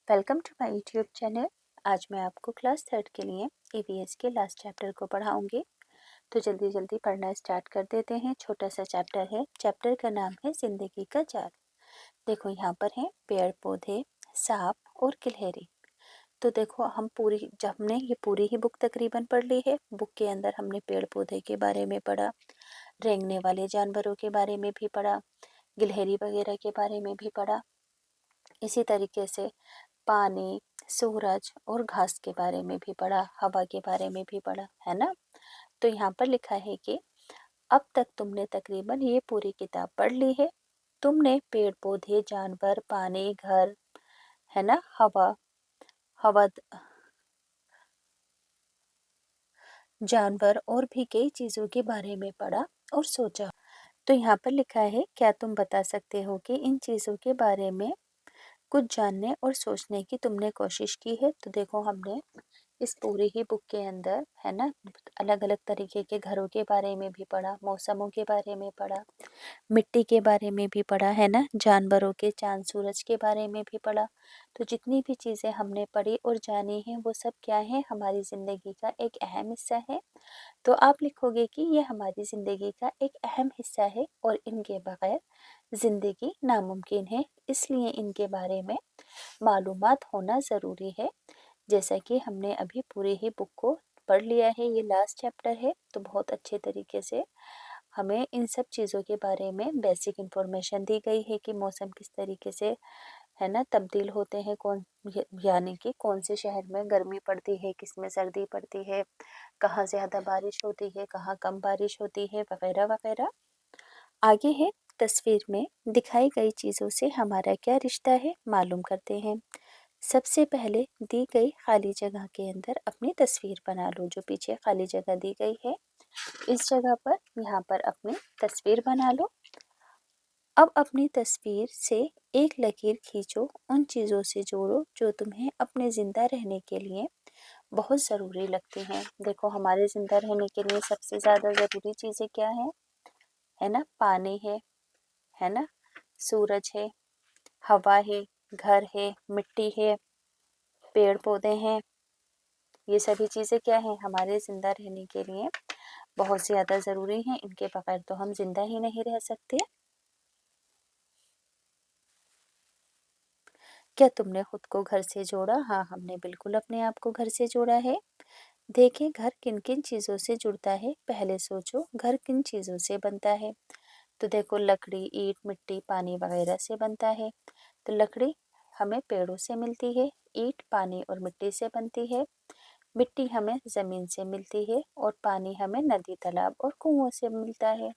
Welcome to my YouTube channel. आज मैं आपको क्लास 3 के लिए ईवीएस के लास्ट चैप्टर को पढ़ाऊंगी। तो जल्दी जल्दी पढ़ना स्टार्ट कर देते हैं। छोटा सा चैप्टर है। चैप्टर का नाम है जिंदगी का जाल। देखो यहाँ पर है पेड़ पौधे, सांप और गिलहरी। तो देखो हम जब हमने ये पूरी ही बुक तकरीबन पढ़ ली है। बुक के अंदर हमने पेड़ पौधे के बारे में पढ़ा, रेंगने वाले जानवरों के बारे में भी पढ़ा, गिलहरी वगैरह के बारे में भी पढ़ा। इसी तरीके से पानी, सूरज और घास के बारे में भी पढ़ा, हवा के बारे में भी पढ़ा, है ना। तो यहाँ पर लिखा है कि अब तक तुमने तकरीबन ये पूरी किताब पढ़ ली है। तुमने पेड़ पौधे, जानवर, पानी, घर, है ना, हवा हवा जानवर और भी कई चीजों के बारे में पढ़ा और सोचा। तो यहाँ पर लिखा है, क्या तुम बता सकते हो कि इन चीजों के बारे में कुछ जानने और सोचने की तुमने कोशिश की है। तो देखो हमने इस पूरी ही बुक के अंदर, है ना, अलग अलग तरीके के घरों के बारे में भी पढ़ा, मौसमों के बारे में पढ़ा, मिट्टी के बारे में भी पढ़ा, है ना, जानवरों के, चांद सूरज के बारे में भी पढ़ा। तो जितनी भी चीज़ें हमने पढ़ी और जानी है वो सब क्या है, हमारी ज़िंदगी का एक अहम हिस्सा है। तो आप लिखोगे कि ये हमारी ज़िंदगी का एक अहम हिस्सा है और इनके बगैर ज़िंदगी नामुमकिन है, इसलिए इनके बारे में मालूमात होना ज़रूरी है। जैसा कि हमने अभी पूरी ही बुक को पढ़ लिया है, ये लास्ट चैप्टर है, तो बहुत अच्छे तरीके से हमें इन सब चीज़ों के बारे में बेसिक इंफॉर्मेशन दी गई है कि मौसम किस तरीके से, है ना, तब्दील होते हैं, यानी कि कौन से शहर में गर्मी पड़ती है, किस में सर्दी पड़ती है, कहाँ ज़्यादा बारिश होती है, कहाँ कम बारिश होती है, वगैरह वगैरह। आगे है, तस्वीर में दिखाई गई चीज़ों से हमारा क्या रिश्ता है, मालूम करते हैं। सबसे पहले दी गई खाली जगह के अंदर अपनी तस्वीर बना लो। जो पीछे खाली जगह दी गई है, इस जगह पर यहाँ पर अपनी तस्वीर बना लो। अब अपनी तस्वीर से एक लकीर खींचो, उन चीज़ों से जोड़ो जो तुम्हें अपने ज़िंदा रहने के लिए बहुत ज़रूरी लगती हैं। देखो हमारे ज़िंदा रहने के लिए सबसे ज़्यादा ज़रूरी चीज़ें क्या है ना, पानी है ना, सूरज है, हवा है, घर है, मिट्टी है, पेड़ पौधे हैं। ये सभी चीज़ें क्या है, हमारे ज़िंदा रहने के लिए बहुत ज़्यादा ज़रूरी हैं। इनके बगैर तो हम जिंदा ही नहीं रह सकते। क्या तुमने खुद को घर से जोड़ा? हाँ, हमने बिल्कुल अपने आप को घर से जोड़ा है। देखें घर किन किन चीज़ों से जुड़ता है। पहले सोचो घर किन चीज़ों से बनता है। तो देखो लकड़ी, ईंट, मिट्टी, पानी वगैरह से बनता है। तो लकड़ी हमें पेड़ों से मिलती है, ईंट पानी और मिट्टी से बनती है, मिट्टी हमें ज़मीन से मिलती है और पानी हमें नदी, तालाब और कुओं से मिलता है।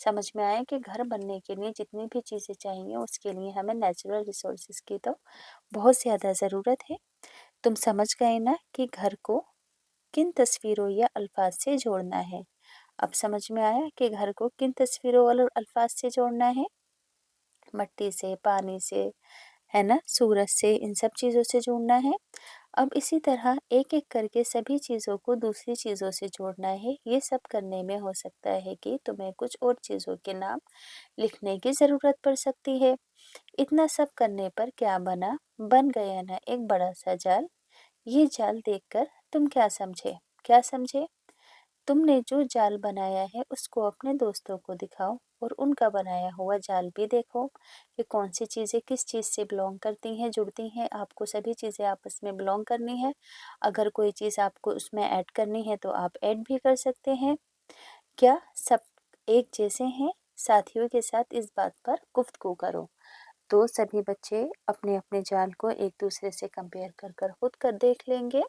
समझ में आया कि घर बनने के लिए जितनी भी चीज़ें चाहिए उसके लिए हमें नेचुरल रिसोर्सेज की तो बहुत ज़्यादा ज़रूरत है। तुम समझ गए ना कि घर को किन तस्वीरों या अल्फाज से जोड़ना है। अब समझ में आया कि घर को किन तस्वीरों और अल्फाज से जोड़ना है। मिट्टी से, पानी से, है ना, सूरज से, इन सब चीज़ों से जोड़ना है। अब इसी तरह एक एक करके सभी चीज़ों को दूसरी चीज़ों से जोड़ना है। ये सब करने में हो सकता है कि तुम्हें कुछ और चीज़ों के नाम लिखने की ज़रूरत पड़ सकती है। इतना सब करने पर क्या बन गया ना एक बड़ा सा जाल। ये जाल देखकर तुम क्या समझे? तुमने जो जाल बनाया है उसको अपने दोस्तों को दिखाओ और उनका बनाया हुआ जाल भी देखो कि कौन सी चीज़ें किस चीज़ से बिलोंग करती हैं, जुड़ती हैं। आपको सभी चीज़ें आपस में बिलोंग करनी है। अगर कोई चीज़ आपको उसमें ऐड करनी है तो आप ऐड भी कर सकते हैं। क्या सब एक जैसे हैं? साथियों के साथ इस बात पर गुफ्तगू करो। तो सभी बच्चे अपने अपने जाल को एक दूसरे से कंपेयर कर कर खुद कर देख लेंगे।